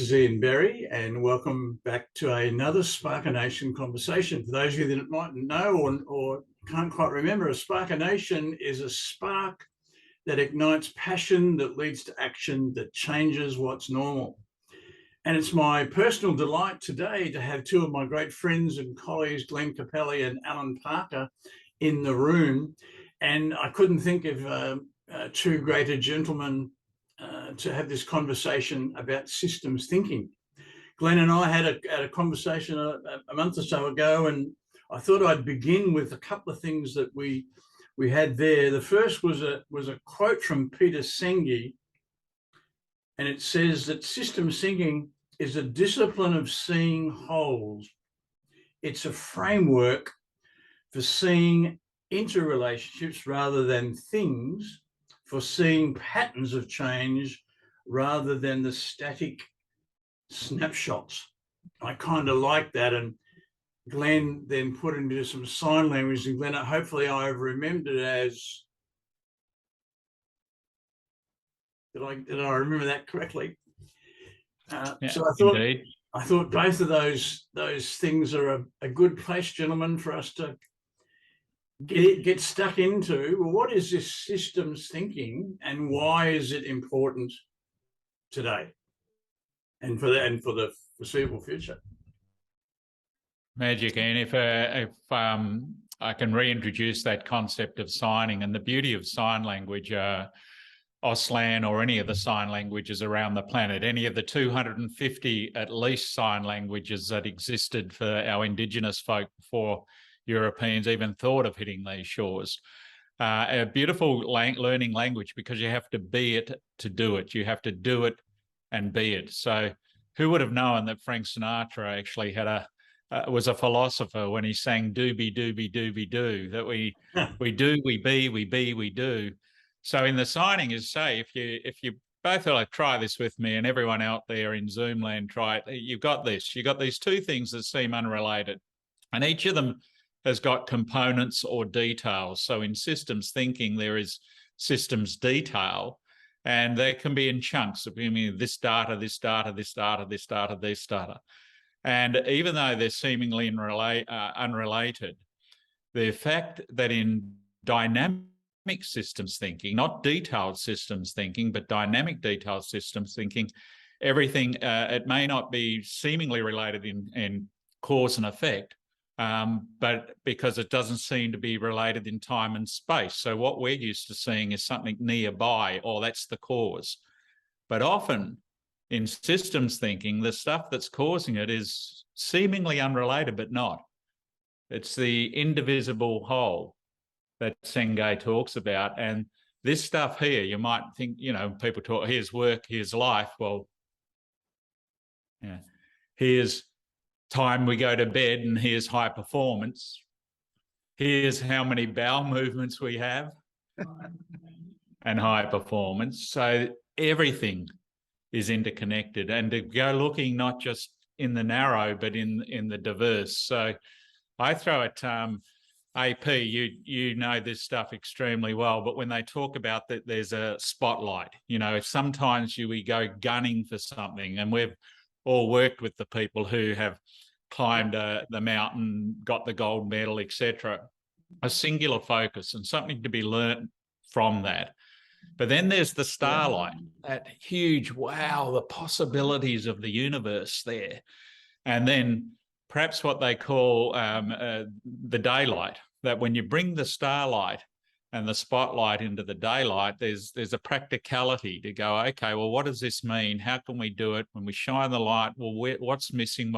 is Ian Berry, and welcome back to another Sparker Nation conversation. For those of you that might know or can't quite remember, a Sparker Nation is a spark that ignites passion, that leads to action, that changes what's normal. And it's my personal delight today to have two of my great friends and colleagues, Glenn Capelli and Allan Parker, in the room. And I couldn't think of two greater gentlemen to have this conversation about systems thinking. Glenn and I had a conversation a month or so ago, and I thought I'd begin with a couple of things that we had there. The first was a quote from Peter Senge, and it says that systems thinking is a discipline of seeing wholes. It's a framework for seeing interrelationships rather than things, for seeing patterns of change rather than the static snapshots. I kind of like that. And Glenn then put into some sign language, and Glenn, hopefully I've remembered it as, did I remember that correctly? Yeah, so I thought both of those things are a good place, gentlemen, for us to get stuck into. Well, what is this systems thinking, and why is it important today and for the foreseeable future? Magic. And if I can reintroduce that concept of signing, and the beauty of sign language, Auslan or any of the sign languages around the planet, any of the 250 at least sign languages that existed for our Indigenous folk before Europeans even thought of hitting these shores. A beautiful learning language, because you have to be it to do it. You have to do it and be it. So who would have known that Frank Sinatra actually had was a philosopher when he sang doobie doobie doobie doo, that we do, we be, we do. So in the signing is, say, if you both are like, try this with me, and everyone out there in Zoom land, try it. You've got this. You've got these two things that seem unrelated, and each of them has got components or details. So in systems thinking, there is systems detail, and they can be in chunks. I mean, this data, this data, this data, this data, this data. And even though they're seemingly unrelated, the fact that in dynamic systems thinking, not detailed systems thinking, but dynamic detailed systems thinking, everything, it may not be seemingly related in cause and effect, but because it doesn't seem to be related in time and space. So what we're used to seeing is something nearby, or that's the cause. But often in systems thinking, the stuff that's causing it is seemingly unrelated, but not. It's the indivisible whole that Senge talks about. And this stuff here, you might think, you know, people talk, here's work, here's life. Well, yeah, here's time we go to bed, and here's high performance. Here's how many bowel movements we have and high performance. So everything is interconnected, and to go looking not just in the narrow, but in the diverse. So I throw it, AP, you know this stuff extremely well, but when they talk about that, there's a spotlight. You know, if sometimes we go gunning for something, and we've all worked with the people who have climbed the mountain, got the gold medal, etc. A singular focus and something to be learned from that. But then there's the starlight, that huge, wow, the possibilities of the universe there. And then perhaps what they call the daylight, that when you bring the starlight and the spotlight into the daylight, there's a practicality to go, okay, well, what does this mean? How can we do it? When we shine the light, well, what's missing?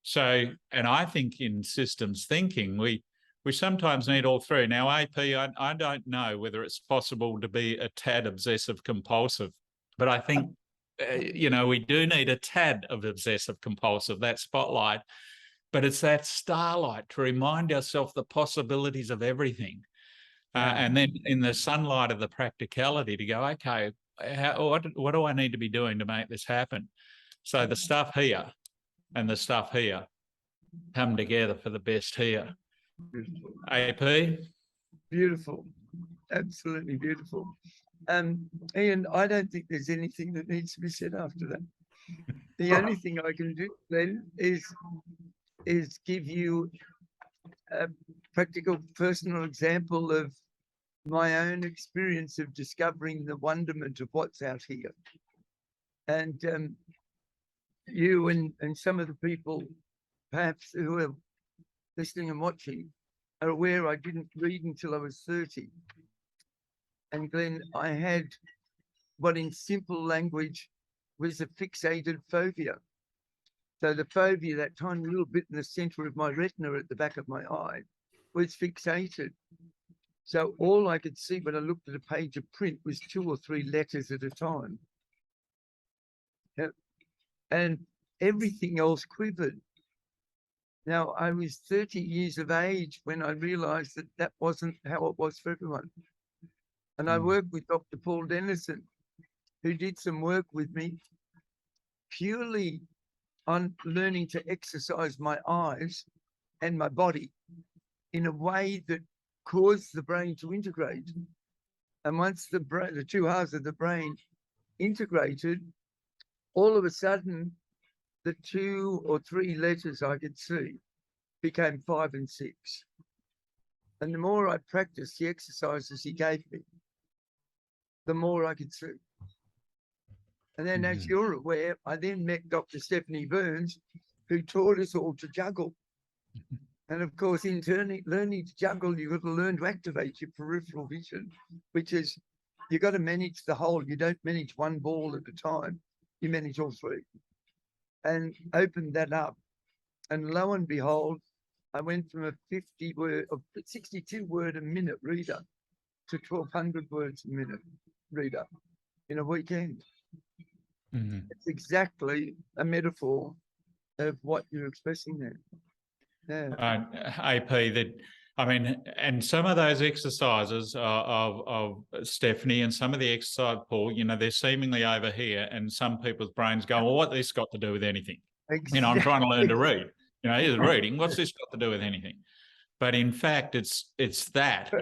So, and I think in systems thinking, we sometimes need all three. Now, AP, I don't know whether it's possible to be a tad obsessive compulsive, but I think, you know, we do need a tad of obsessive compulsive, that spotlight, but it's that starlight to remind ourselves the possibilities of everything. And then in the sunlight of the practicality to go, okay, what do I need to be doing to make this happen? So the stuff here and the stuff here come together for the best here. Beautiful. AP? Beautiful. Absolutely beautiful. Ian, I don't think there's anything that needs to be said after that. The only thing I can do then is give you a practical personal example of my own experience of discovering the wonderment of what's out here. And you and some of the people perhaps who are listening and watching are aware I didn't read until I was 30. And Glenn, I had what in simple language was a fixated phobia. So the phobia, that tiny little bit in the center of my retina at the back of my eye, was fixated. So all I could see when I looked at a page of print was 2 or 3 letters at a time. Yep. And everything else quivered. Now, I was 30 years of age when I realized that that wasn't how it was for everyone. And I worked with Dr. Paul Dennison, who did some work with me purely on learning to exercise my eyes and my body in a way that caused the brain to integrate. And once the 2 halves of the brain integrated, all of a sudden, the 2 or 3 letters I could see became 5 and 6. And the more I practiced the exercises he gave me, the more I could see. And then, as you're aware, I then met Dr. Stephanie Burns, who taught us all to juggle. And of course, in learning to juggle, you've got to learn to activate your peripheral vision, which is you've got to manage the whole. You don't manage one ball at a time. You manage all 3. And opened that up. And lo and behold, I went from a 62 word a minute reader to 1,200 words a minute reader in a weekend. It's exactly a metaphor of what you're expressing there. Yeah. AP, that I mean, and some of those exercises of Stephanie and some of the exercise, Paul, you know, they're seemingly over here, and some people's brains go, well, what this got to do with anything? Exactly. You know, I'm trying to learn to read. You know, here's reading. What's this got to do with anything? But in fact, it's that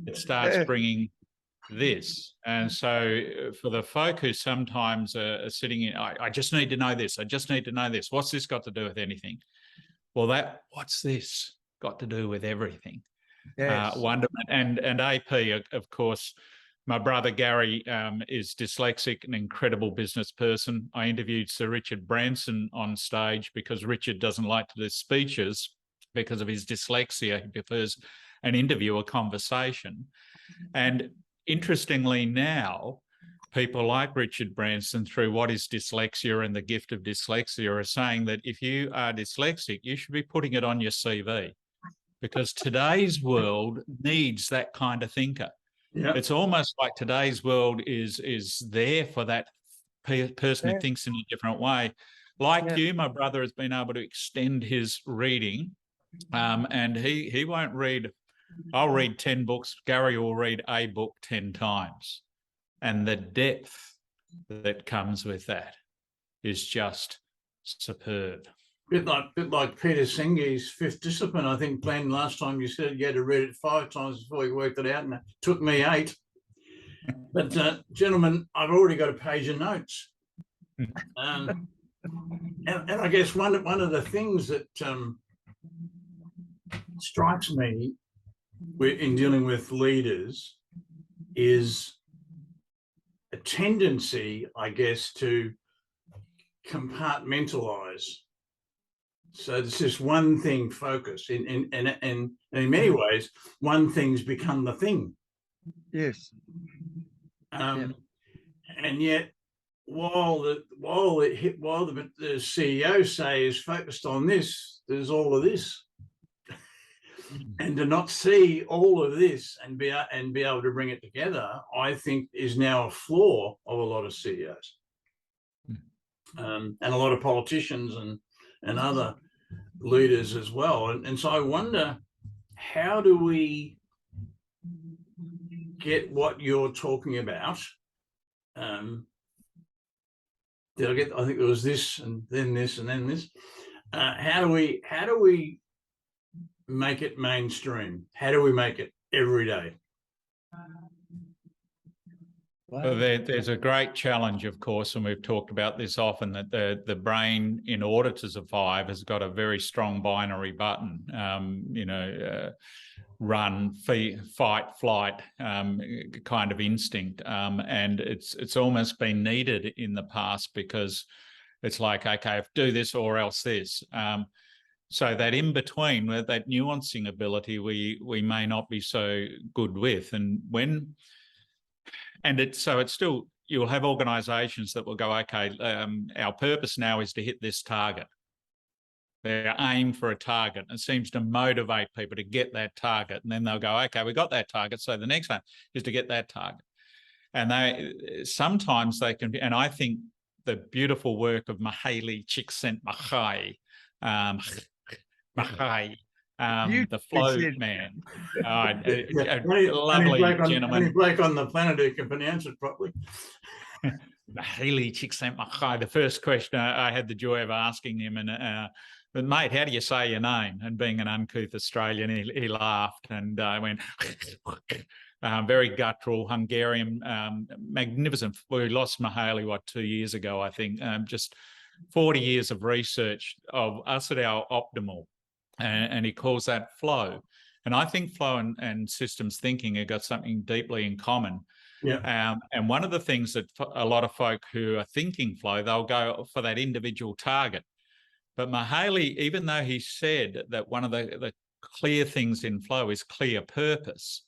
it starts bringing this. And so for the folk who sometimes are sitting in, I just need to know this. I just need to know this. What's this got to do with anything? Well, what's this got to do with everything? Yes. Wonderment. And AP, of course, my brother Gary is dyslexic, an incredible business person. I interviewed Sir Richard Branson on stage because Richard doesn't like to do speeches because of his dyslexia. He prefers an interview, a conversation. And interestingly now, people like Richard Branson, through What is Dyslexia and the Gift of Dyslexia, are saying that if you are dyslexic, you should be putting it on your CV, because today's world needs that kind of thinker. Yeah. It's almost like today's world is there for that person who thinks in a different way. Like you, my brother has been able to extend his reading, and he won't read. I'll read 10 books. Gary will read a book 10 times. And the depth that comes with that is just superb. Bit like Peter Senge's Fifth Discipline. I think, Glenn, last time you said you had to read it 5 times before you worked it out, and it took me 8. But gentlemen, I've already got a page of notes. And I guess one of the things that strikes me in dealing with leaders is a tendency, I guess, to compartmentalize. So this is one thing focus. And in many ways, one thing's become the thing. Yes. And yet, while the CEO say is focused on this, there's all of this. And to not see all of this and be able to bring it together, I think is now a flaw of a lot of CEOs, and a lot of politicians and other leaders as well. And so I wonder, how do we get what you're talking about? I think there was this and then this and then this. How do we make it mainstream? How do we make it every day? Well, there's a great challenge, of course, and we've talked about this often, that the brain, in order to survive, has got a very strong binary button, run, fight, flight kind of instinct. And it's almost been needed in the past, because it's like, okay, if do this or else this. So that in between, that nuancing ability, we may not be so good with. It's still, you'll have organisations that will go, okay, our purpose now is to hit this target. They aim for a target. It seems to motivate people to get that target. And then they'll go, okay, we got that target, so the next one is to get that target. And sometimes they can be, and I think the beautiful work of Mihaly Csikszentmihalyi, the flow man, lovely gentleman. Only bloke on the planet who can pronounce it properly. Mihaly Csikszentmihalyi. The first question I had the joy of asking him, but mate, how do you say your name? And being an uncouth Australian, he laughed, and I went, very guttural, Hungarian, magnificent. We lost Mihaly, 2 years ago, I think. Just 40 years of research of us at our optimal. And he calls that flow. And I think flow and systems thinking have got something deeply in common. Yeah. And one of the things that a lot of folk who are thinking flow, they'll go for that individual target. But Mihaly, even though he said that one of the clear things in flow is clear purpose,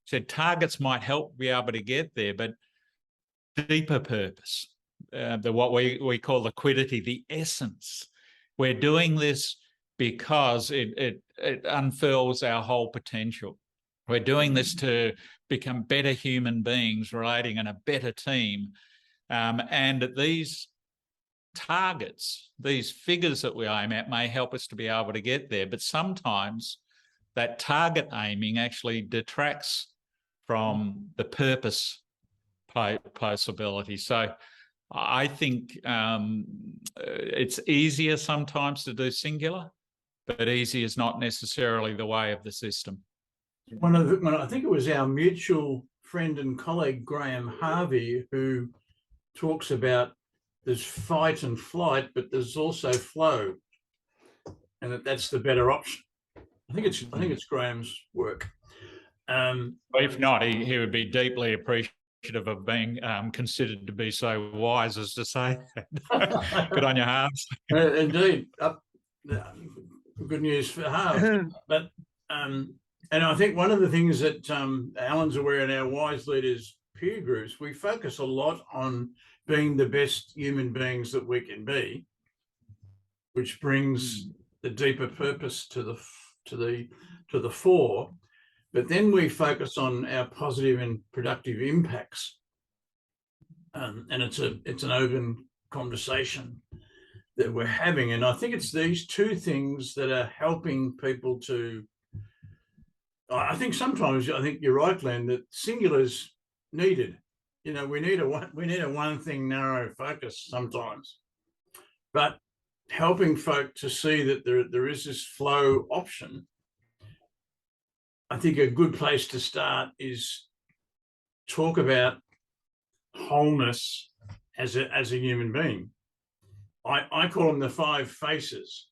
said targets might help be able to get there, but deeper purpose, what we call liquidity, the essence. We're doing this because it unfurls our whole potential. We're doing this to become better human beings, relating in a better team. And these targets, these figures that we aim at, may help us to be able to get there. But sometimes that target aiming actually detracts from the purpose possibility. So I think it's easier sometimes to do singular, but easy is not necessarily the way of the system. I think it was our mutual friend and colleague, Graham Harvey, who talks about there's fight and flight, but there's also flow, and that's the better option. I think it's Graham's work. If not, he would be deeply appreciative of being considered to be so wise as to say that. Good on your Harves. Indeed. Good news for Harves. But and I think one of the things that Alan's aware in our Wise Leaders peer groups, we focus a lot on being the best human beings that we can be, which brings the deeper purpose to the fore. But then we focus on our positive and productive impacts, and it's an open conversation that we're having. And I think it's these two things that are helping people to. I think sometimes, I think you're right, Glenn, that singular's needed. We need a one thing narrow focus sometimes, but helping folk to see that there is this flow option. I think a good place to start is talk about wholeness as a human being. I call them the 5 faces.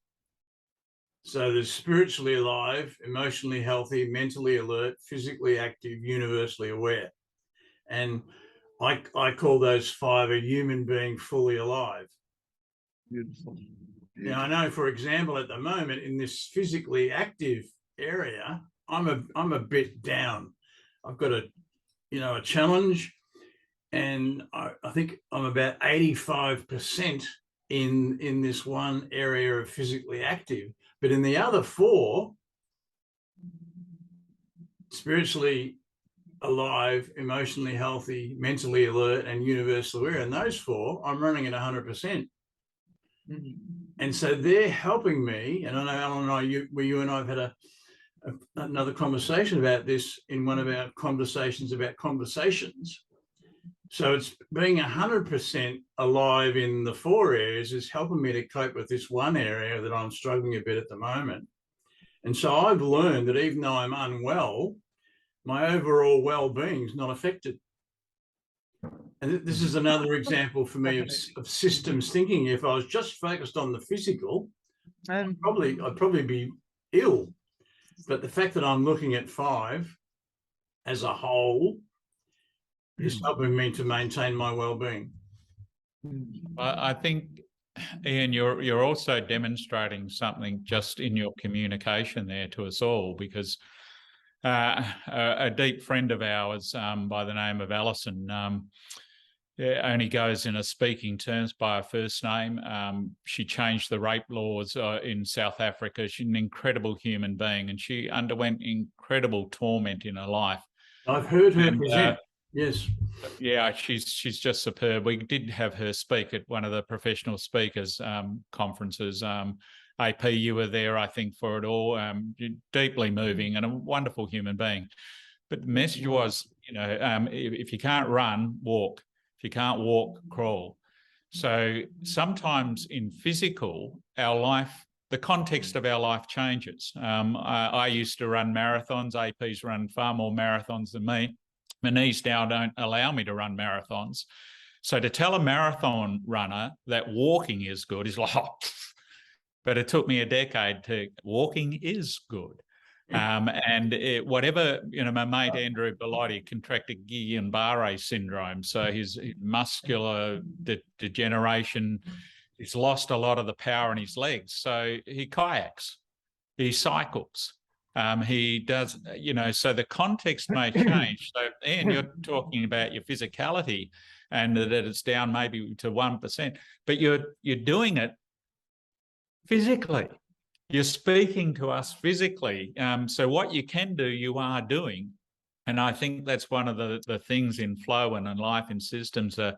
So there's spiritually alive, emotionally healthy, mentally alert, physically active, universally aware. And I call those 5 a human being fully alive. Beautiful. Now, I know, for example, at the moment in this physically active area, I'm a bit down. I've got a challenge, and I think I'm about 85% in this one area of physically active. But in the other 4, spiritually alive, emotionally healthy, mentally alert, and universally aware, and those 4, I'm running at 100%. And so they're helping me. And I know Alan and I, you and I have had another conversation about this in one of our conversations about conversations. So it's being 100% alive in the 4 areas is helping me to cope with this one area that I'm struggling a bit at the moment. And so I've learned that even though I'm unwell, my overall well-being is not affected. And this is another example for me of systems thinking. If I was just focused on the physical, I'd probably be ill. But the fact that I'm looking at 5 as a whole is helping me to maintain my well-being. I think, Ian, you're also demonstrating something just in your communication there to us all, because a deep friend of ours by the name of Alison only goes in a speaking terms by her first name. She changed the rape laws in South Africa. She's an incredible human being, and she underwent incredible torment in her life. I've heard her present. Yes. Yeah, she's just superb. We did have her speak at one of the professional speakers conferences. AP, you were there, I think, for it all. Deeply moving and a wonderful human being. But the message was, if you can't run, walk. If you can't walk, crawl. So sometimes in physical, our life, the context of our life changes. I used to run marathons. AP's run far more marathons than me. My knees now don't allow me to run marathons. So to tell a marathon runner that walking is good is like, oh, but it took me a decade to, walking is good. Whatever, my mate Andrew Bellotti contracted Guillain-Barré syndrome. So his muscular degeneration, he's lost a lot of the power in his legs. So he kayaks, he cycles. He does, so the context may change. So, Ian, you're talking about your physicality and that it's down maybe to 1%, but you're doing it physically. You're speaking to us physically. So what you can do, you are doing. And I think that's one of the things in flow and in life and systems are,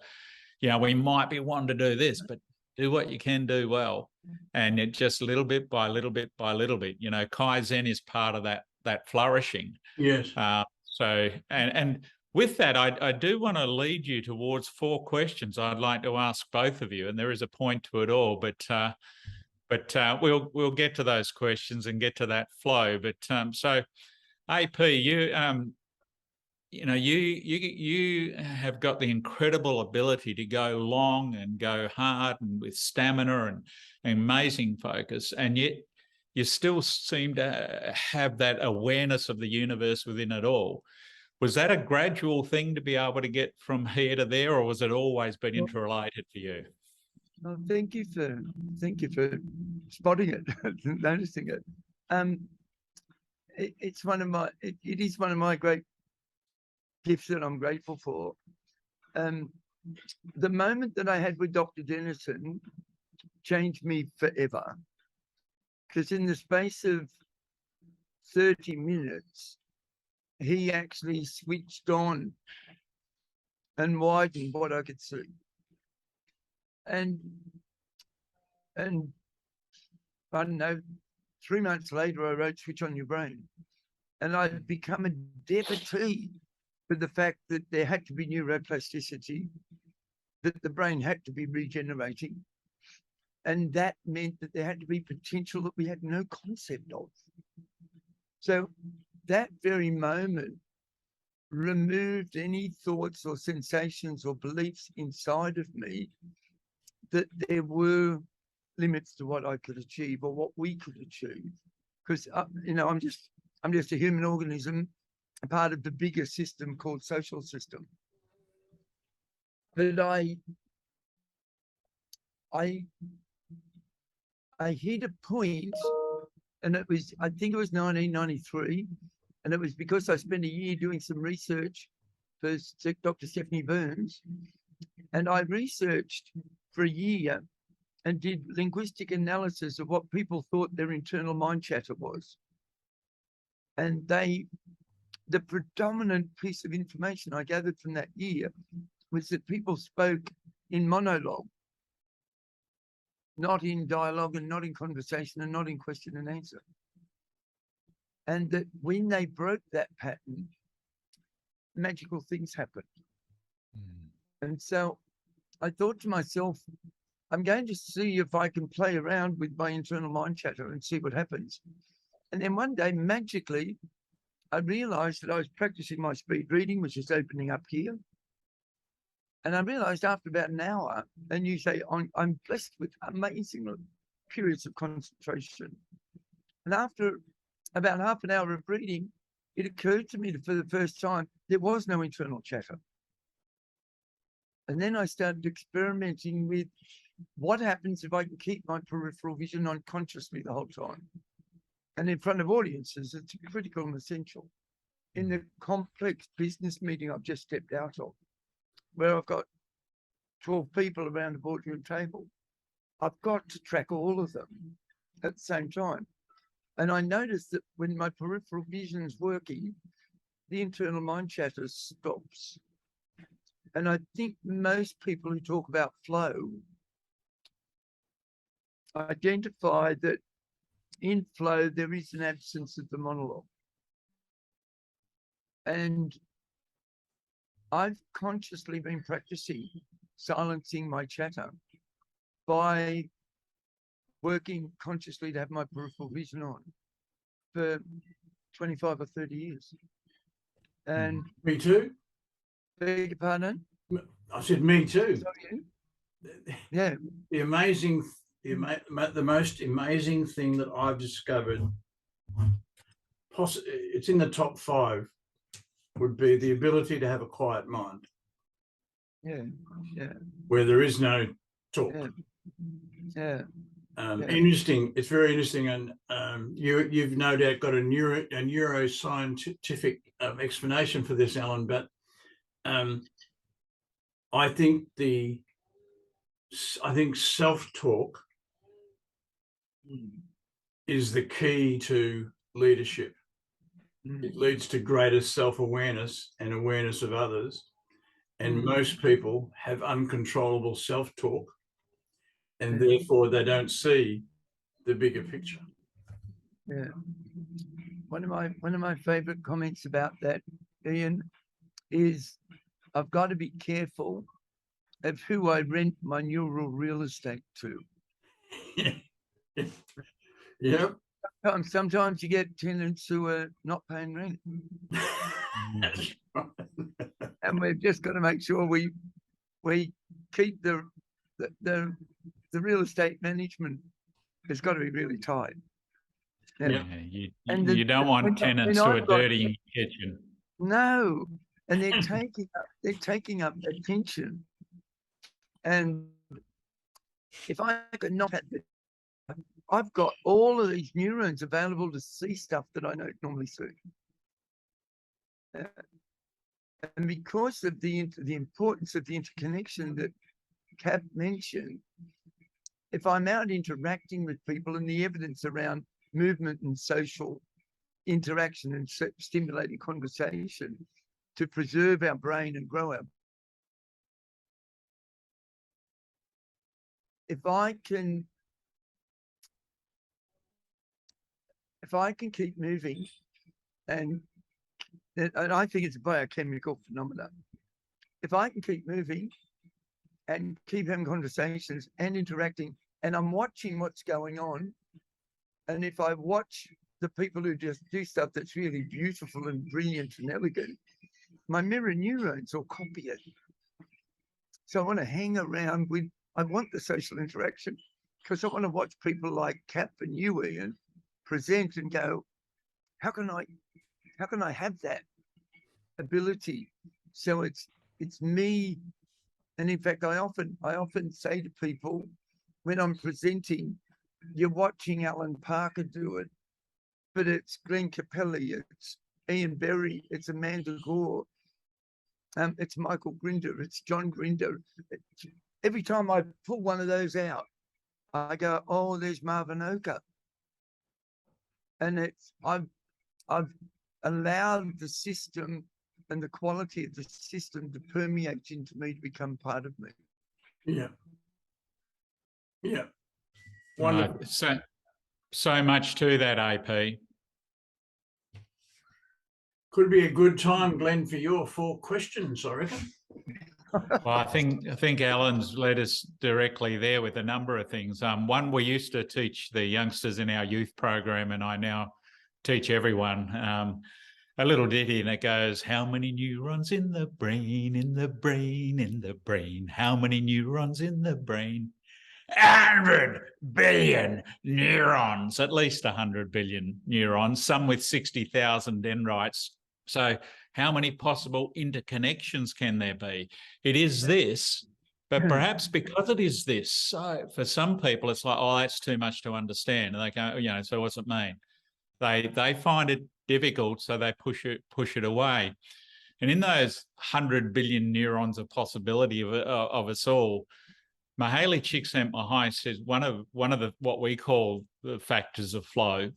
we might be wanting to do this, but do what you can do well. And it just little bit by little bit by little bit, Kaizen is part of that flourishing. Yes. So with that, I do want to lead you towards 4 questions I'd like to ask both of you. And there is a point to it all, but we'll get to those questions and get to that flow. But so, AP, you have got the incredible ability to go long and go hard and with stamina and amazing focus, and yet you still seem to have that awareness of the universe within it all. Was that a gradual thing to be able to get from here to there, or was it always been interrelated for you? Well, thank you for spotting it, noticing it. It is one of my great gifts that I'm grateful for. The moment that I had with Dr. Dennison changed me forever, because in the space of 30 minutes, he actually switched on and widened what I could see. And I don't know, 3 months later, I wrote Switch On Your Brain. And I'd become a devotee for the fact that there had to be neuroplasticity, that the brain had to be regenerating. And that meant that there had to be potential that we had no concept of. So that very moment removed any thoughts or sensations or beliefs inside of me that there were limits to what I could achieve or what we could achieve. Because, I'm just a human organism, a part of the bigger system called social system. But I hit a point, and I think it was 1993, and it was because I spent a year doing some research for Dr. Stephanie Burns, and I researched for a year and did linguistic analysis of what people thought their internal mind chatter was. And the predominant piece of information I gathered from that year was that people spoke in monologue, not in dialogue and not in conversation and not in question and answer. And that when they broke that pattern, magical things happened. And so I thought to myself, I'm going to see if I can play around with my internal mind chatter and see what happens. And then one day, magically, I realized that I was practicing my speed reading, which is opening up here. And I realized after about an hour, and you say, I'm blessed with amazing periods of concentration. And after about half an hour of reading, it occurred to me that for the first time, there was no internal chatter. And then I started experimenting with what happens if I can keep my peripheral vision on consciously the whole time. And in front of audiences, it's critical and essential. In the complex business meeting I've just stepped out of, where I've got 12 people around a boardroom table, I've got to track all of them at the same time. And I noticed that when my peripheral vision is working, the internal mind chatter stops. And I think most people who talk about flow identify that in flow, there is an absence of the monologue. And I've consciously been practicing silencing my chatter by working consciously to have my peripheral vision on for 25 or 30 years. And Me too. beg your pardon? I said me too. Sorry. Yeah. The most amazing thing that I've discovered, it's in the top 5, would be the ability to have a quiet mind. Yeah. Yeah. Where there is no talk. Yeah. Interesting. It's very interesting, and you've no doubt got a neuroscientific explanation for this, Alan. But I think self-talk is the key to leadership. It leads to greater self-awareness and awareness of others. And most people have uncontrollable self-talk, and therefore they don't see the bigger picture. Yeah. One of my favorite comments about that, Ian, is I've got to be careful of who I rent my neural real estate to. Yeah. Sometimes you get tenants who are not paying rent. And we've just got to make sure we keep the real estate management has got to be really tight. Yeah, you don't want tenants who are dirtying your kitchen. No, and they're taking up attention. And if I could not have the, I've got all of these neurons available to see stuff that I don't normally see. And because of the importance of the interconnection that Cap mentioned, if I'm out interacting with people and the evidence around movement and social interaction and stimulating conversation to preserve our brain and grow our, if I can keep moving, and I think it's a biochemical phenomenon. If I can keep moving and keep having conversations and interacting, and I'm watching what's going on, and if I watch the people who just do stuff that's really beautiful and brilliant and elegant, my mirror neurons will copy it. So I want to hang around with, I want the social interaction because I want to watch people like Cap and you, Ian, present and go, how can I have that ability? So it's me. And in fact, I often say to people when I'm presenting, you're watching Alan Parker do it, but it's Glenn Capelli, it's Ian Berry, it's Amanda Gore, it's Michael Grinder, it's John Grinder. Every time I pull one of those out, I go, oh, there's Marvin Oka. And I've allowed the system and the quality of the system to permeate into me to become part of me. Yeah. Yeah. Wonderful. So much to that, AP. Could be a good time, Glenn, for your 4 questions, I reckon. Well, I think Alan's led us directly there with a number of things. One, we used to teach the youngsters in our youth program, and I now teach everyone. a little ditty, and it goes, how many neurons in the brain, in the brain, in the brain? How many neurons in the brain? 100 billion neurons, at least 100 billion neurons, some with 60,000 dendrites. So how many possible interconnections can there be? It is this, but perhaps because it is this, so for some people, it's like, oh, that's too much to understand. And they go, so what's it mean? They find it difficult, so they push it away. And in those 100 billion neurons of possibility of us all, Mihaly Csikszentmihalyi says one of the what we call the factors of flow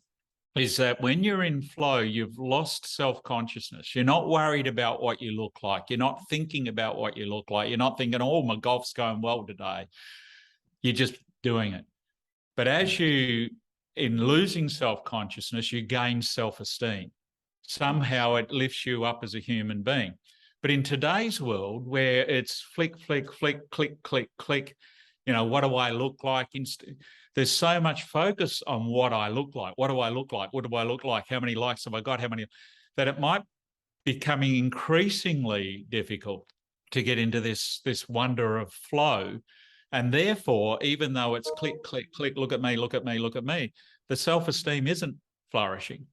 is that when you're in flow, you've lost self-consciousness. You're not worried about what you look like. You're not thinking about what you look like. You're not thinking, oh, my golf's going well today. You're just doing it. But in losing self-consciousness, you gain self-esteem. Somehow it lifts you up as a human being. But in today's world, where it's flick, flick, flick, click, click, click, what do I look like? There's so much focus on what I look like. What do I look like? What do I look like? How many likes have I got? That it might be becoming increasingly difficult to get into this wonder of flow. And therefore, even though it's click, click, click, look at me, look at me, look at me, the self-esteem isn't flourishing.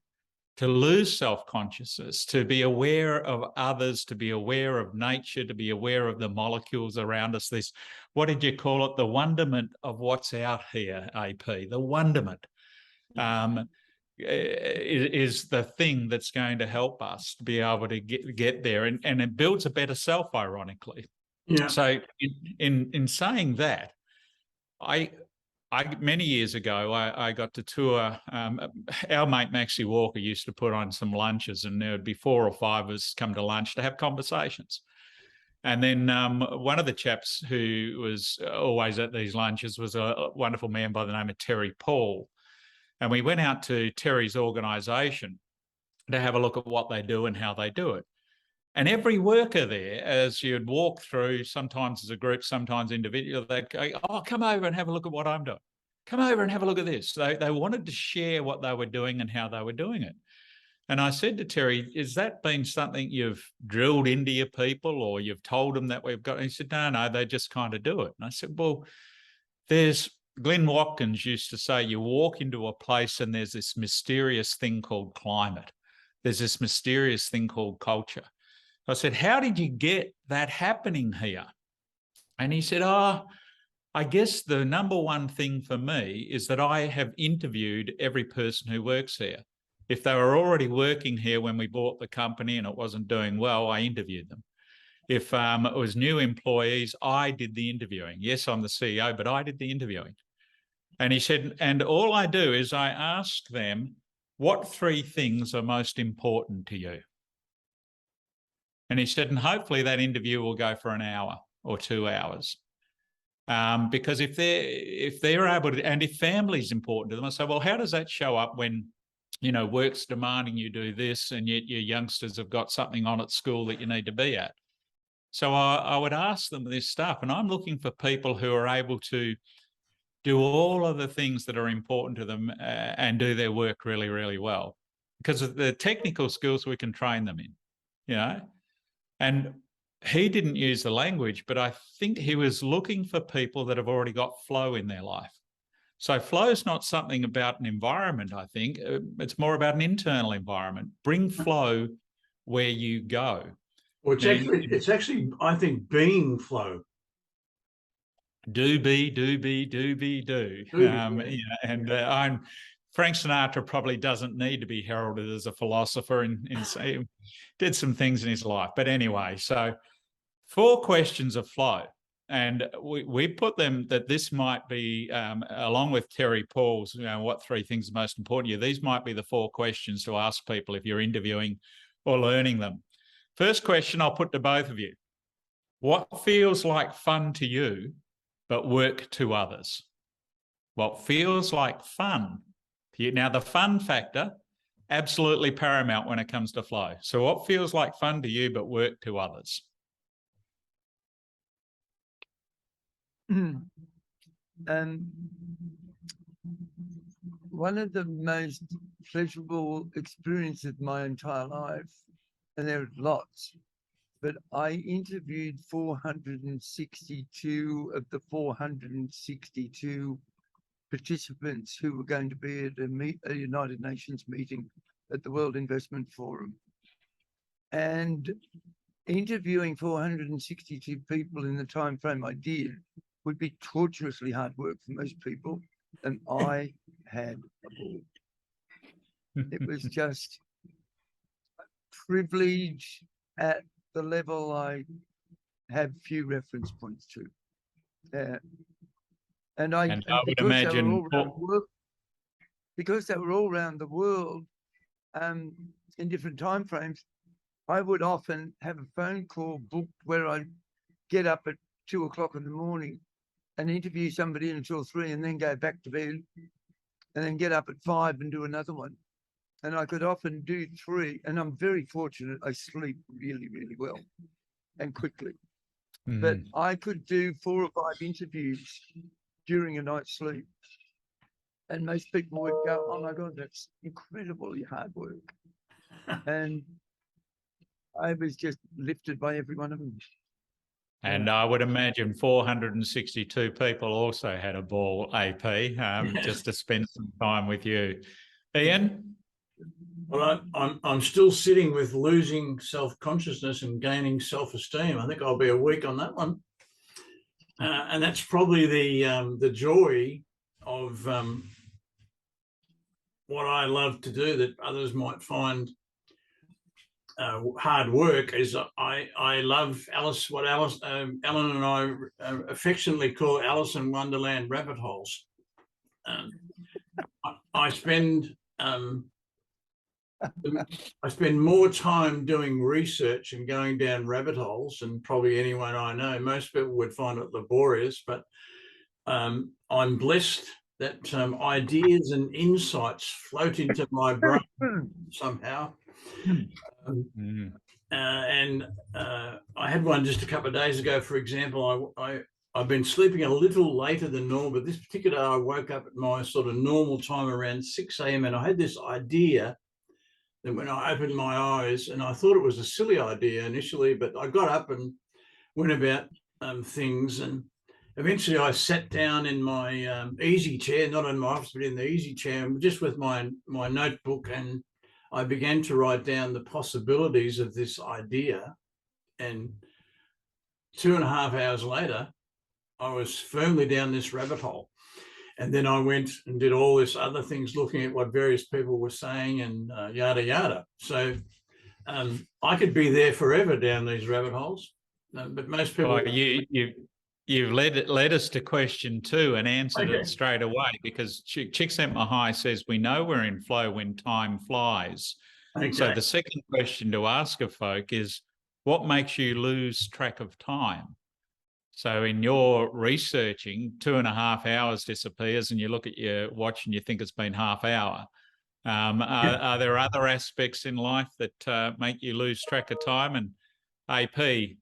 To lose self-consciousness, to be aware of others, to be aware of nature, to be aware of the molecules around us. This, what did you call it? The wonderment of what's out here, AP. The wonderment is the thing that's going to help us to be able to get there. And it builds a better self, ironically. Yeah. So in saying that, many years ago, I got to tour. Our mate Maxie Walker used to put on some lunches, and there would be 4 or 5 of us come to lunch to have conversations. And then one of the chaps who was always at these lunches was a wonderful man by the name of Terry Paul. And we went out to Terry's organisation to have a look at what they do and how they do it. And every worker there, as you'd walk through, sometimes as a group, sometimes individual, they'd go, oh, come over and have a look at what I'm doing. Come over and have a look at this. They wanted to share what they were doing and how they were doing it. And I said to Terry, has that been something you've drilled into your people, or you've told them that we've got? And he said, no, they just kind of do it. And I said, well, Glenn Watkins used to say, you walk into a place and there's this mysterious thing called climate. There's this mysterious thing called culture. I said, how did you get that happening here? And he said, I guess the number one thing for me is that I have interviewed every person who works here. If they were already working here when we bought the company and it wasn't doing well, I interviewed them. If it was new employees, I did the interviewing. Yes, I'm the CEO, but I did the interviewing. And he said, and all I do is I ask them, what 3 things are most important to you? And he said, and hopefully that interview will go for an hour or 2 hours. Because if they're able to, and if family's important to them, I say, well, how does that show up when, work's demanding you do this and yet your youngsters have got something on at school that you need to be at? So I would ask them this stuff, and I'm looking for people who are able to do all of the things that are important to them and do their work really, really well. Because of the technical skills we can train them in, And he didn't use the language, but I think he was looking for people that have already got flow in their life. So flow is not something about an environment, I think. It's more about an internal environment. Bring flow where you go. Well, it's actually, I think, being flow. Do be. Frank Sinatra probably doesn't need to be heralded as a philosopher and did some things in his life. But anyway, so 4 questions of flow. And we put them that this might be, along with Terry Paul's, what 3 things are most important to you, these might be the 4 questions to ask people if you're interviewing or learning them. First question I'll put to both of you. What feels like fun to you, but work to others? What feels like fun to you? Now, the fun factor, absolutely paramount when it comes to flow. So what feels like fun to you, but work to others? One of the most pleasurable experiences my entire life, and there are lots, but I interviewed 462 of the 462 participants who were going to be at a United Nations meeting at the World Investment Forum. And interviewing 462 people in the time frame I did would be torturously hard work for most people, and I had a ball. It was just a privilege at the level I have few reference points to. And I would imagine because they were all around the world in different time frames, I would often have a phone call booked where I get up at 2 o'clock in the morning and interview somebody until 3 and then go back to bed and then get up at 5 and do another one. And I could often do 3, and I'm very fortunate. I sleep really, really well and quickly. But I could do 4 or 5 interviews during a night's sleep. And most people would go, oh my God, that's incredibly hard work. And I was just lifted by every one of them. And I would imagine 462 people also had a ball, AP, just to spend some time with you. Ian? Well, I'm still sitting with losing self-consciousness and gaining self-esteem. I think I'll be a week on that one. And that's probably the joy of what I love to do that others might find hard work. Is I love Alice, what Alan and I affectionately call Alice in Wonderland rabbit holes. I spend more time doing research and going down rabbit holes than probably anyone I know. Most people would find it laborious, but I'm blessed that ideas and insights float into my brain somehow. And I had one just a couple of days ago, for example. I've been sleeping a little later than normal, but this particular day I woke up at my sort of normal time around 6 a.m. and I had this idea that when I opened my eyes, and I thought it was a silly idea initially, but I got up and went about things, and eventually I sat down in my easy chair, not in my office, but in the easy chair, just with my notebook, and I began to write down the possibilities of this idea. And 2.5 hours later, I was firmly down this rabbit hole. And then I went and did all this other things, looking at what various people were saying and yada, yada. So I could be there forever down these rabbit holes, but most people... Well, you've led us to question 2 and answered it straight away, because Csikszentmihalyi says we know we're in flow when time flies. Okay. So the second question to ask of folk is, what makes you lose track of time? So in your researching, 2.5 hours disappears and you look at your watch and you think it's been half hour. Are there other aspects in life that make you lose track of time? And AP,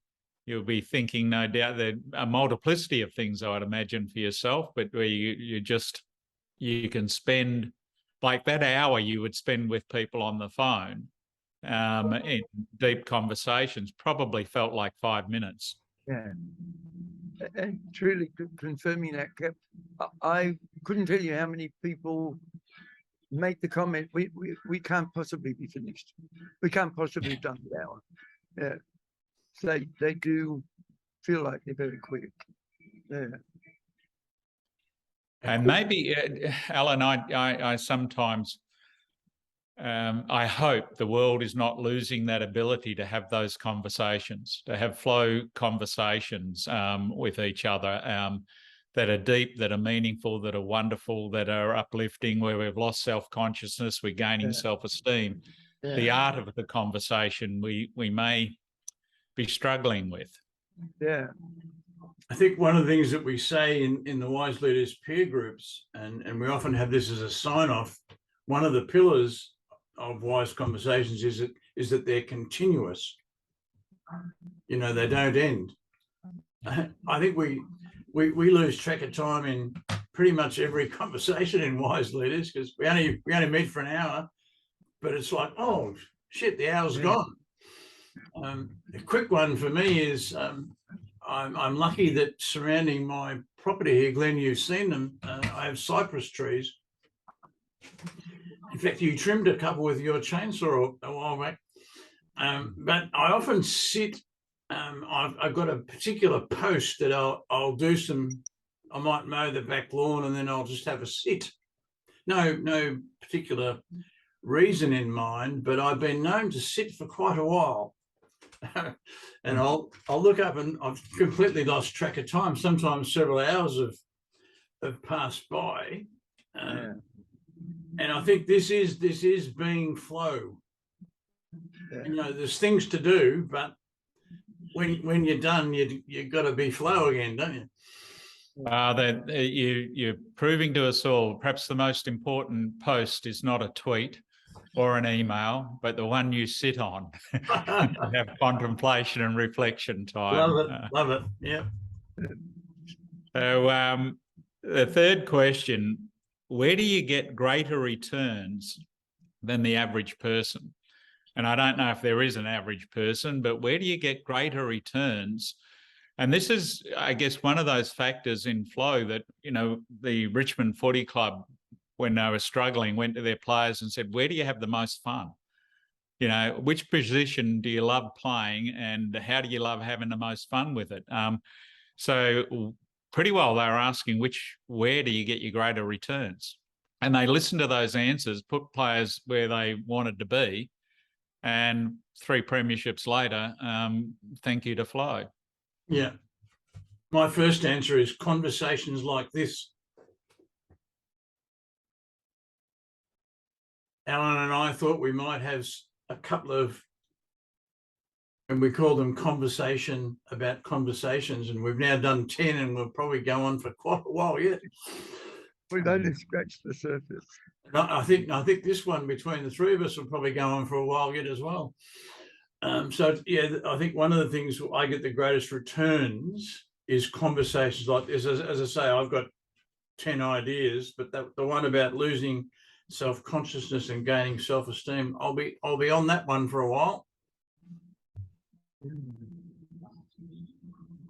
you'll be thinking, no doubt, there are a multiplicity of things, I would imagine, for yourself, but where you can spend, like that hour you would spend with people on the phone in deep conversations, probably felt like 5 minutes. Yeah. And truly confirming that, Cap, I couldn't tell you how many people make the comment, we can't possibly be finished. We can't possibly have done the hour. Yeah. So they do feel like they're very quick. Yeah. And maybe, Alan, I sometimes, I hope the world is not losing that ability to have those conversations, to have flow conversations with each other that are deep, that are meaningful, that are wonderful, that are uplifting, where we've lost self-consciousness, we're gaining self-esteem. Yeah. The art of the conversation we may be struggling with. Yeah. I think one of the things that we say in the Wise Leaders peer groups, and we often have this as a sign-off, one of the pillars of wise conversations is that they're continuous. You know, they don't end. I think we lose track of time in pretty much every conversation in Wise Leaders, because we only meet for an hour, but it's like, oh shit, the hour's Yeah. gone. A quick one for me is I'm lucky that surrounding my property here, Glenn, you've seen them. I have cypress trees. In fact, you trimmed a couple with your chainsaw a while back. But I often sit. I've got a particular post that I'll do some. I might mow the back lawn and then I'll just have a sit. No particular reason in mind, but I've been known to sit for quite a while. And I'll look up and I've completely lost track of time. Sometimes several hours have passed by. And I think this is being flow. Yeah. You know, there's things to do, but when you're done, you've got to be flow again, don't you? That you're proving to us all, perhaps the most important post is not a tweet or an email, but the one you sit on to have contemplation and reflection time. Love it. Yeah. So the third question, where do you get greater returns than the average person? And I don't know if there is an average person, but where do you get greater returns? And this is, I guess, one of those factors in flow that, you know, the Richmond Footy Club, when they were struggling, went to their players and said, where do you have the most fun? You know, which position do you love playing and how do you love having the most fun with it? So pretty well they were asking where do you get your greater returns? And they listened to those answers, put players where they wanted to be, and 3 premierships later, thank you to flow. Yeah. My first answer is conversations like this. Alan and I thought we might have a couple of, and we call them conversation about conversations, and we've now done 10 and we'll probably go on for quite a while yet. We've only scratched the surface. I think this one between the 3 of us will probably go on for a while yet as well. So yeah, I think one of the things I get the greatest returns is conversations like this. As I say, I've got 10 ideas, but the one about losing self-consciousness and gaining self-esteem, I'll be on that one for a while.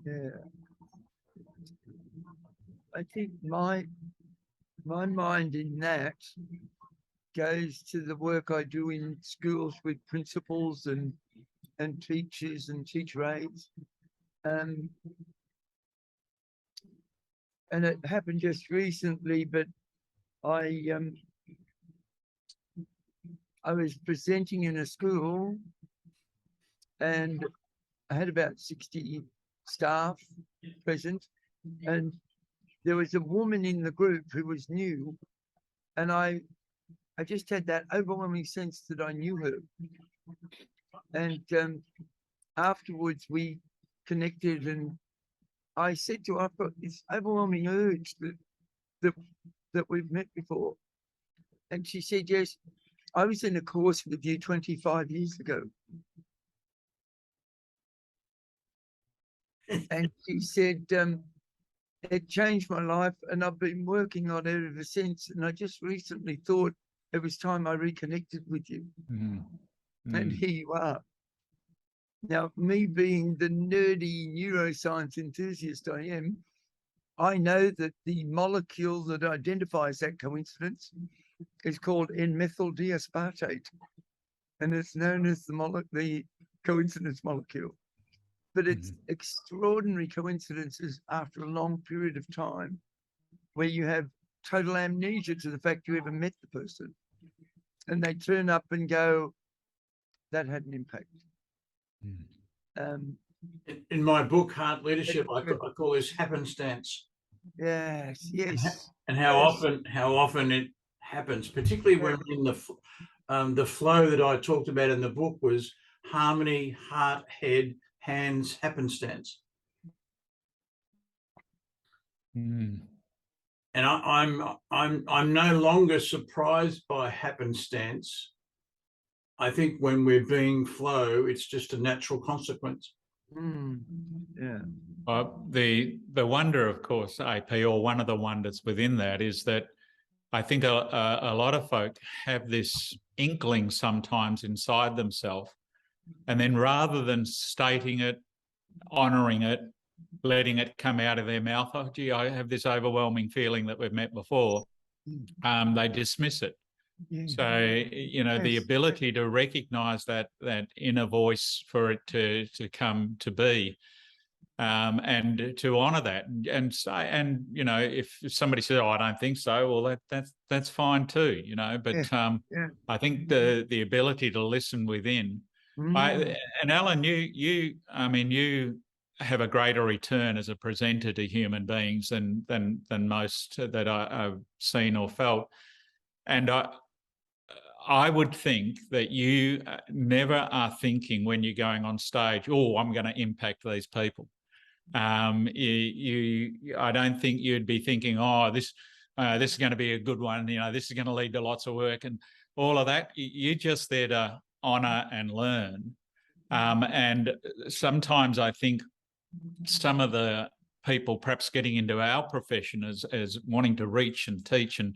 Yeah. I think my mind in that goes to the work I do in schools with principals and teachers and teacher aides. And it happened just recently, but I was presenting in a school and I had about 60 staff present, and there was a woman in the group who was new, and I just had that overwhelming sense that I knew her. And afterwards we connected, and I said to her, I've got this overwhelming urge that we've met before. And she said, yes, I was in a course with you 25 years ago. And she said, it changed my life and I've been working on it ever since. And I just recently thought it was time I reconnected with you. And here you are. Now, me being the nerdy neuroscience enthusiast I am, I know that the molecule that identifies that coincidence is called N-methyl D-aspartate, and it's known as the coincidence molecule. But it's extraordinary coincidences after a long period of time where you have total amnesia to the fact you ever met the person. And they turn up and go, that had an impact. In my book, Heart Leadership, I call this happenstance. Yes. And how often it happens, particularly when in the flow that I talked about in the book was harmony, heart, head, hands, happenstance. And I'm no longer surprised by happenstance. I think when we're being flow, it's just a natural consequence. Yeah. The wonder, of course, AP, or one of the wonders within that is that I think a lot of folk have this inkling sometimes inside themselves. And then rather than stating it, honouring it, letting it come out of their mouth, oh, gee, I have this overwhelming feeling that we've met before, they dismiss it. Yeah. So, you know, the ability to recognise that inner voice for it to come to be, and to honour that, and say, and you know, if somebody says, "Oh, I don't think so," well, that's fine too, you know. But I think the ability to listen within, and Alan, I mean, you have a greater return as a presenter to human beings than most that I've seen or felt, and I would think that you never are thinking when you're going on stage, "Oh, I'm going to impact these people." I don't think you'd be thinking, "Oh, this is going to be a good one. You know, this is going to lead to lots of work and all of that." You're just there to honour and learn. And sometimes I think some of the people perhaps getting into our profession as wanting to reach and teach, and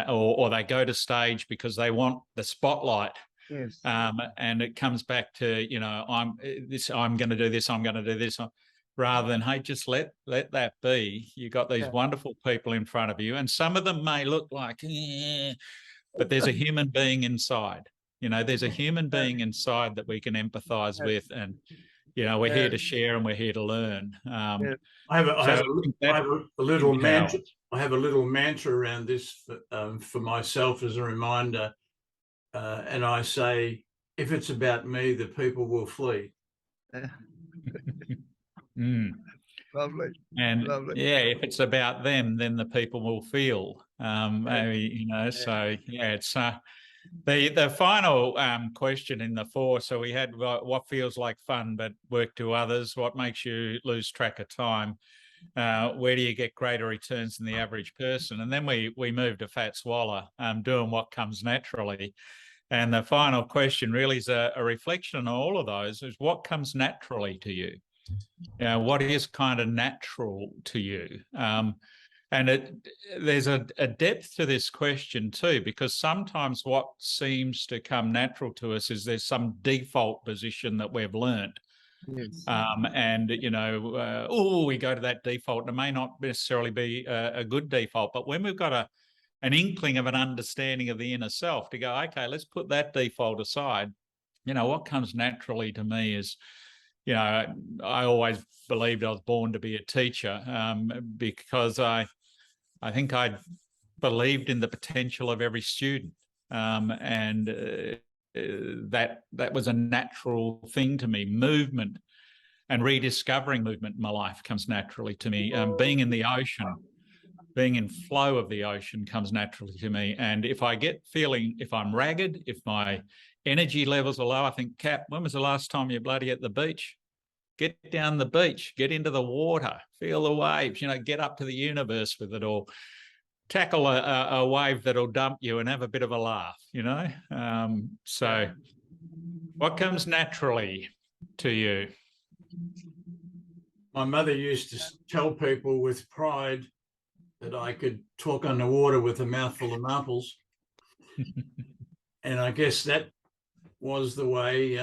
or they go to stage because they want the spotlight. Yes. And it comes back to, you know, I'm going to do this, I'm going to do this, rather than, hey, just let that be. You've got these wonderful people in front of you, and some of them may look like, but there's a human being inside. You know, there's a human being inside that we can empathise with, and you know, we're here to share and we're here to learn. I have a little mantra. I have a little mantra around this for myself as a reminder, and I say, if it's about me, the people will flee. Lovely. And lovely. yeah, if it's about them, then the people will feel. You know, so yeah, it's the final question in the 4. So we had what feels like fun but work to others, what makes you lose track of time, where do you get greater returns than the average person, and then we moved to Fat Swallow, doing what comes naturally. And the final question really is a reflection on all of those, is what comes naturally to you? You know, what is kind of natural to you? And there's a depth to this question too, because sometimes what seems to come natural to us is there's some default position that we've learned. Yes. And, you know, we go to that default, and it may not necessarily be a good default, but when we've got an inkling of an understanding of the inner self, to go, okay, let's put that default aside. You know, what comes naturally to me is, you know, I always believed I was born to be a teacher, because I think I believed in the potential of every student, and that was a natural thing to me. Movement and rediscovering movement in my life comes naturally to me. Being in the ocean, being in flow of the ocean comes naturally to me. And if I get feeling, if I'm ragged, if my energy levels are low, I think, Cap, when was the last time you bloody at the beach? Get down the beach, get into the water, feel the waves, you know, get up to the universe with it all. Tackle a wave that'll dump you and have a bit of a laugh, you know. So what comes naturally to you? My mother used to tell people with pride that I could talk underwater with a mouthful of marbles. And I guess that was the way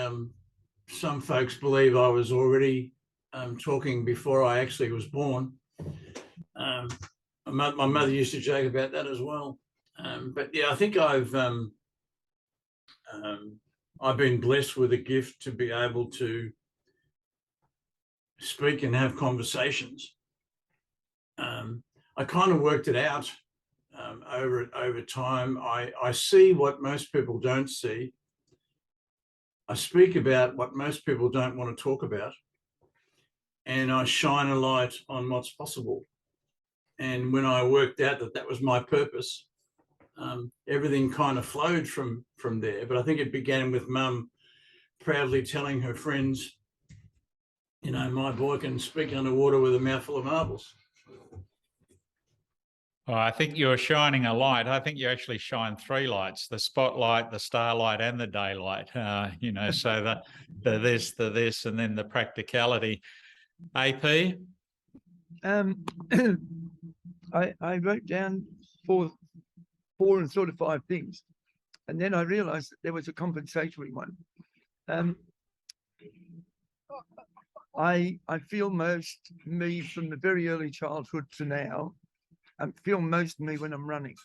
some folks believe I was already talking before I actually was born. My mother used to joke about that as well. But yeah, I think I've been blessed with a gift to be able to speak and have conversations. I kind of worked it out over time. I see what most people don't see. I speak about what most people don't want to talk about, and I shine a light on what's possible. And when I worked out that that was my purpose, everything kind of flowed from there. But I think it began with Mum proudly telling her friends, you know, my boy can speak underwater with a mouthful of marbles. Well, I think you're shining a light. I think you actually shine 3 lights: the spotlight, the starlight, and the daylight. You know, so the this, and then the practicality. AP? I wrote down four and sort of 5 things. And then I realized that there was a compensatory one. I feel most me from the very early childhood to now. I feel most me when I'm running.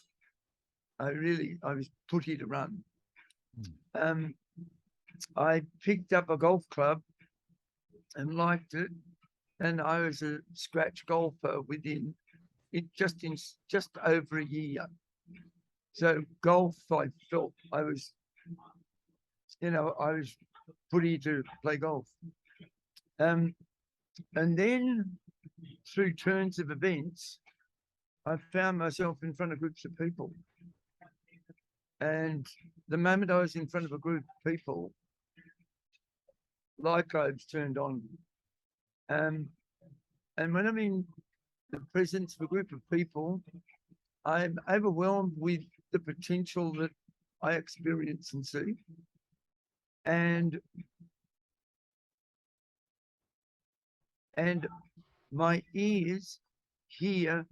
I was put here to run. I picked up a golf club and liked it, and I was a scratch golfer within it just over a year. So golf, I felt I was put here to play golf. And then through turns of events, I found myself in front of groups of people. And the moment I was in front of a group of people, light globes turned on. And when I'm in the presence of a group of people, I'm overwhelmed with the potential that I experience and see. And my ears hear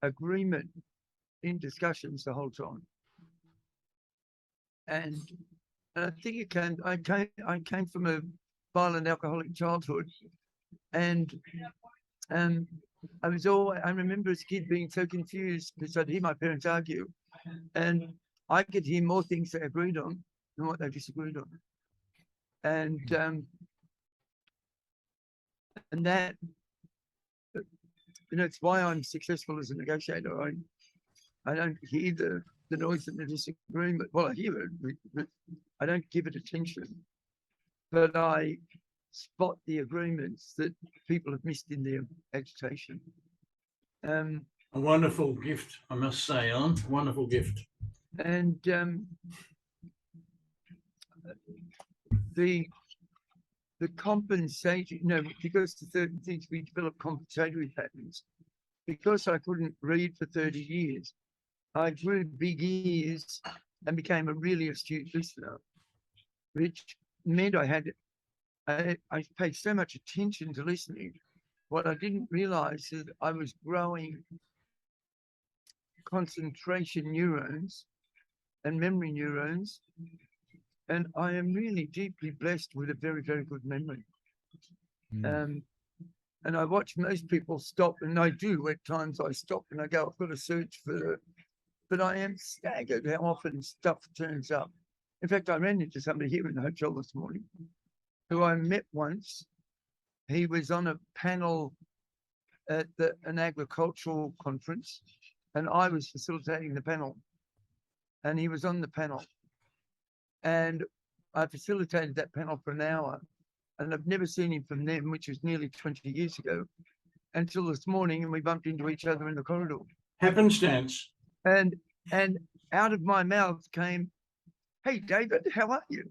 agreement in discussions the whole time. And I think I came from a violent alcoholic childhood, and I remember as a kid being so confused because I'd hear my parents argue, and I could hear more things they agreed on than what they disagreed on. And that, it's why I'm successful as a negotiator. I don't hear the noise and the disagreement. Well, I hear it, but I don't give it attention. But I spot the agreements that people have missed in their agitation. A wonderful gift, I must say, Alan. Wonderful gift. And the compensation, because the certain things we develop compensatory patterns. Because I couldn't read for 30 years, I grew big ears and became a really astute listener, which meant I paid so much attention to listening. What I didn't realize is I was growing concentration neurons and memory neurons, and I am really deeply blessed with a very, very good memory. And I watch most people stop, and I do at times. I stop and I go, I've got to search for it. But I am staggered how often stuff turns up. In fact, I ran into somebody here in the hotel this morning who I met once. He was on a panel at an agricultural conference, and I was facilitating the panel. And he was on the panel. And I facilitated that panel for an hour. And I've never seen him from then, which was nearly 20 years ago, until this morning, and we bumped into each other in the corridor. Happenstance. And out of my mouth came, "Hey, David, how are you?"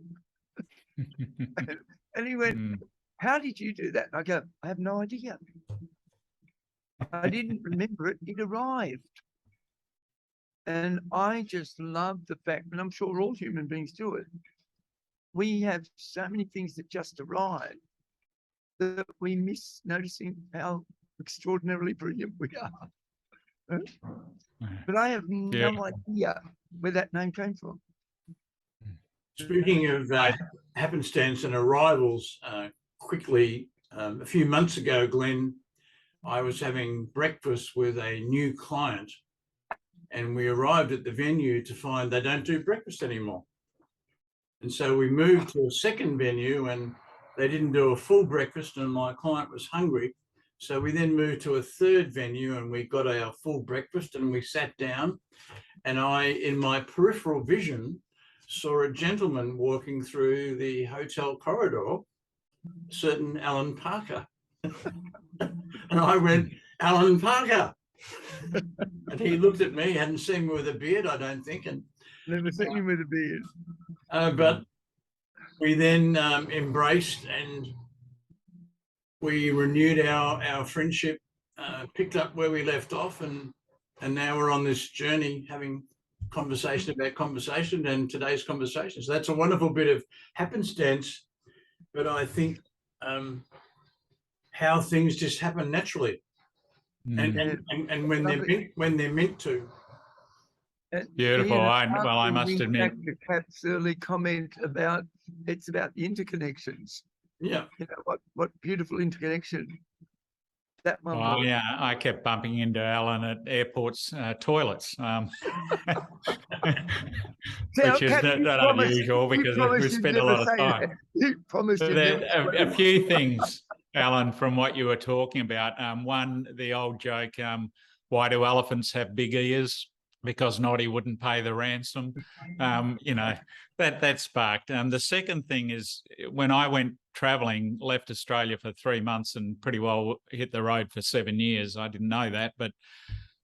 And he went, "How did you do that?" And I go, "I have no idea. I didn't remember it. It arrived." And I just love the fact, and I'm sure all human beings do it, we have so many things that just arrive that we miss noticing how extraordinarily brilliant we are. But I have no idea where that name came from. Speaking of happenstance and arrivals, quickly, a few months ago, Glenn, I was having breakfast with a new client, and we arrived at the venue to find they don't do breakfast anymore. And so we moved to a second venue, and they didn't do a full breakfast, and my client was hungry. So we then moved to a third venue, and we got our full breakfast, and we sat down, and I, in my peripheral vision, saw a gentleman walking through the hotel corridor, certain Alan Parker. And I went, "Alan Parker." And he looked at me, hadn't seen me with a beard, I don't think. And never seen him with a beard. But we then embraced, and we renewed our friendship, picked up where we left off, and now we're on this journey having conversation about conversation and today's conversation. So that's a wonderful bit of happenstance, but I think how things just happen naturally, and when they're meant to. Beautiful. Ian, Well, I after must we admit, back to Cap's early comment about it's about the interconnections. Yeah. You know, what beautiful interconnection that one oh, was. yeah, I kept bumping into Alan at airports toilets, Now, which is Cap, not unusual you because we promised you'd spend a never lot of say time. that. You promised you'd never say A that. few things, Alan, from what you were talking about. One, the old joke, why do elephants have big ears? Because Noddy wouldn't pay the ransom. You know, that sparked. The second thing is when I went travelling, left Australia for 3 months and pretty well hit the road for 7 years. I didn't know that, but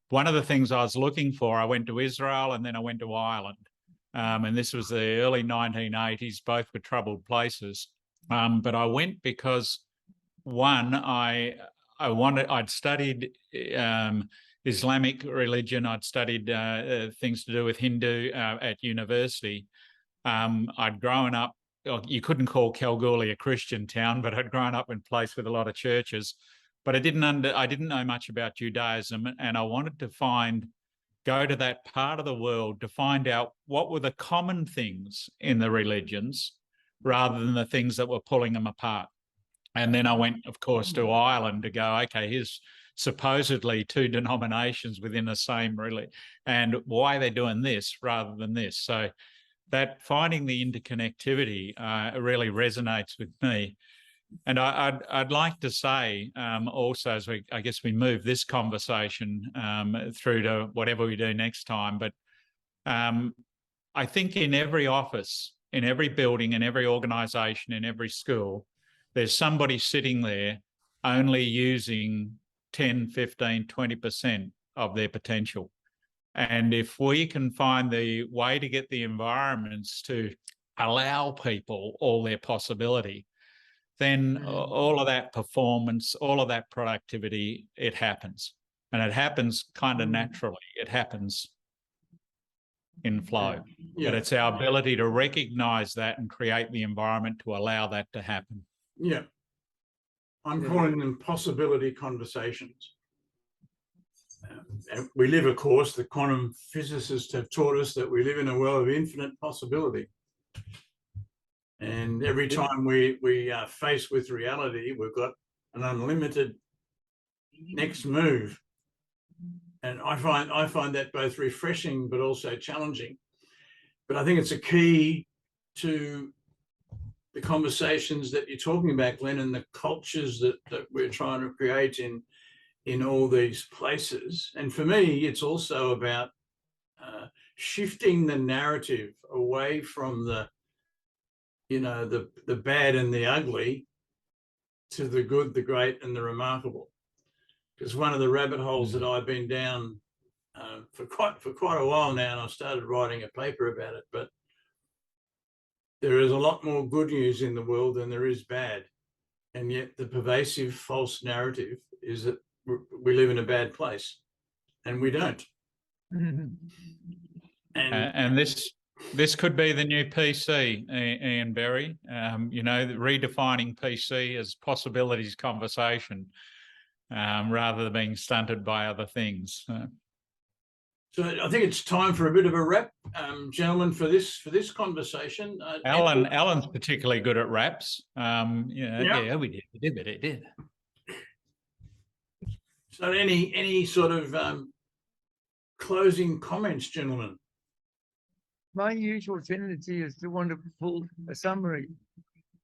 one of the things I was looking for, I went to Israel and then I went to Ireland. And this was the early 1980s, both were troubled places. But I went because one, I'd studied Islamic religion. I'd studied things to do with Hindu at university. I'd grown up, you couldn't call Kalgoorlie a Christian town, but I'd grown up in a place with a lot of churches. But I didn't know much about Judaism, and I wanted to go to that part of the world to find out what were the common things in the religions rather than the things that were pulling them apart. And then I went, of course, to Ireland to go, okay, here's supposedly two denominations within the same religion, and why they're doing this rather than this. So that finding the interconnectivity really resonates with me. And I'd like to say also, as I guess we move this conversation through to whatever we do next time, but I think in every office, in every building, in every organisation, in every school, there's somebody sitting there only using 10, 15, 20% of their potential. And if we can find the way to get the environments to allow people all their possibility, then all of that performance, all of that productivity, it happens. And it happens kind of naturally. It happens in flow. Yeah. But it's our ability to recognise that and create the environment to allow that to happen. Yeah. I'm calling them possibility conversations. And we live, of course, the quantum physicists have taught us that we live in a world of infinite possibility. And every time we are faced with reality, we've got an unlimited next move. And I find that both refreshing but also challenging. But I think it's a key to the conversations that you're talking about, Glenn, and the cultures that we're trying to create in all these places. And for me, it's also about shifting the narrative away from the bad and the ugly to the good, the great, and the remarkable. Because one of the rabbit holes that I've been down for quite a while now, and I started writing a paper about it, but there is a lot more good news in the world than there is bad. And yet the pervasive false narrative is that we live in a bad place, and we don't. And this could be the new PC, Ian Berry. Redefining PC as possibilities conversation rather than being stunted by other things. So I think it's time for a bit of a wrap, gentlemen, for this conversation. Alan's particularly good at raps. Yeah, we did. So any sort of closing comments, gentlemen? My usual tendency is to want to pull a summary,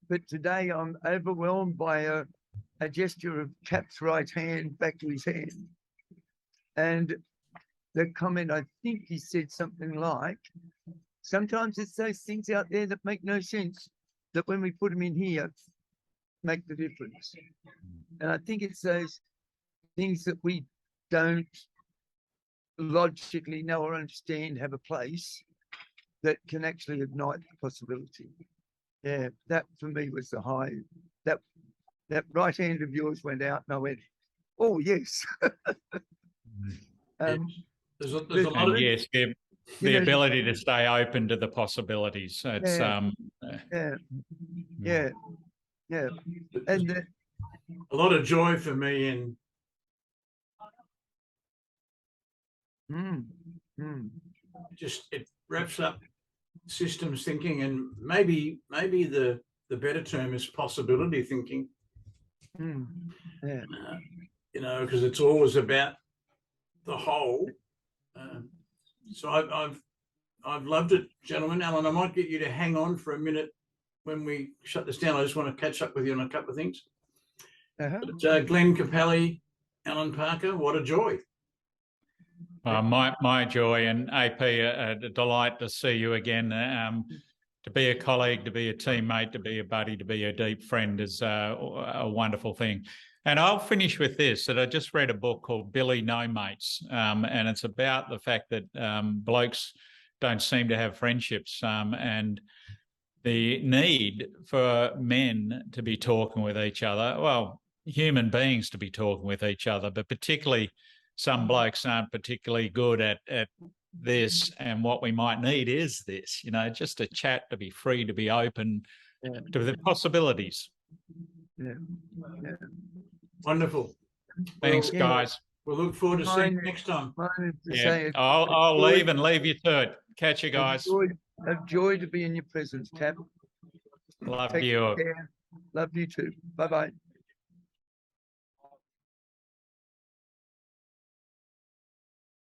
but today I'm overwhelmed by a gesture of Cap's right hand back to his hand. And the comment, I think he said something like, sometimes it's those things out there that make no sense, that when we put them in here, make the difference. And I think it's those things that we don't logically know or understand have a place that can actually ignite the possibility. Yeah, that for me was the high. That right hand of yours went out and I went, oh, yes. There's a lot of... Yes, the ability to stay open to the possibilities. It's yeah. And a lot of joy for me in it wraps up systems thinking, and maybe the better term is possibility thinking. Yeah. You know, because it's always about the whole. So I've loved it, gentlemen. Alan, I might get you to hang on for a minute when we shut this down. I just want to catch up with you on a couple of things. But, Glenn Capelli, Alan Parker, what a joy. My joy, and AP, a delight to see you again. To be a colleague, to be a teammate, to be a buddy, to be a deep friend is a wonderful thing. And I'll finish with this, that I just read a book called Billy No Mates, and it's about the fact that blokes don't seem to have friendships, and the need for men to be talking with each other, well, human beings to be talking with each other, but particularly some blokes aren't particularly good at this, and what we might need is this, you know, just a chat, to be free, to be open to the possibilities. Wonderful. Thanks, guys. We'll look forward to seeing you next time. I'll leave and leave you to it. Catch you guys. A joy to be in your presence, Cap. Love Take you. care. Love you too. Bye-bye.